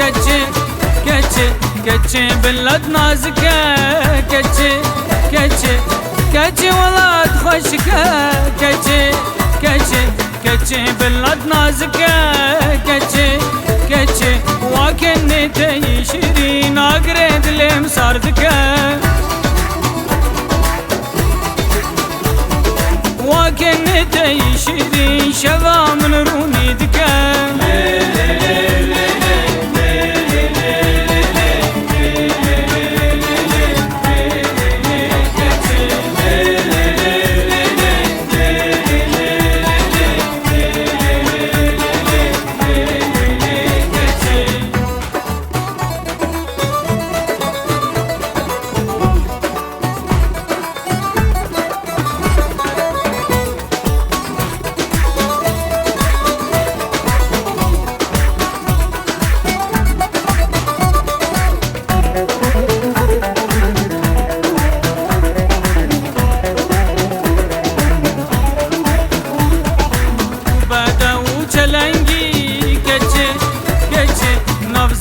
كتشي كتشي كتشي بلد نازكة كتشي كتشي كتشي ولد خوشكة كتشي كتشي كتشي بلد نازكة كتشي كتشي وكني تيشرين اقرد لمصاردكة وكني تيشرين شبا من رونيدكة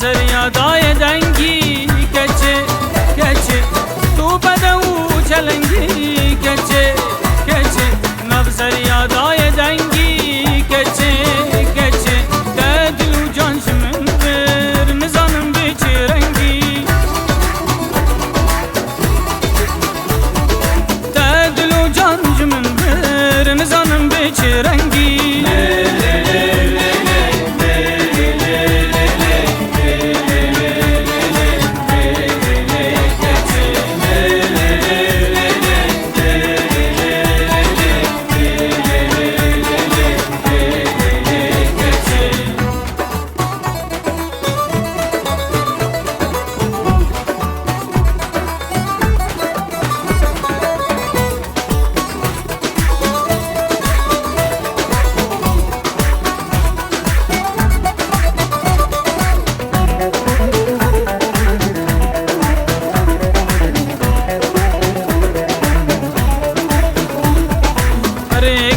زريا داي دنگي كچه كچه تو بدو چلنگي كچه كچه نفزريا داي دنگي كچه كچه دلو جان من بر نزانم بچرنگي دلو جان من بر نزانم بچرنگي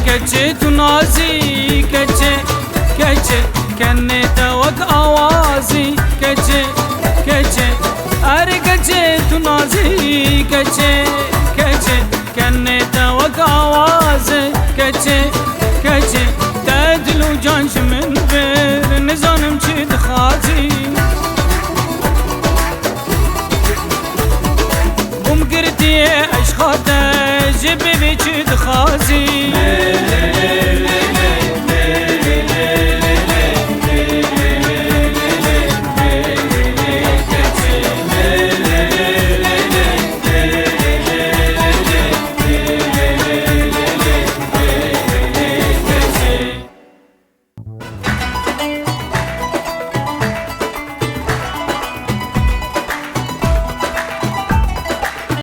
كچه تو نازی كچه كچه کنه توک آوازی كچه كچه اره كچه تو نازی كچه كچه کنه توک آوازی كچه كچه تدلو جانش من بر نزانم چی دخازی بوم گردی اشخاطه جبی چی دخازی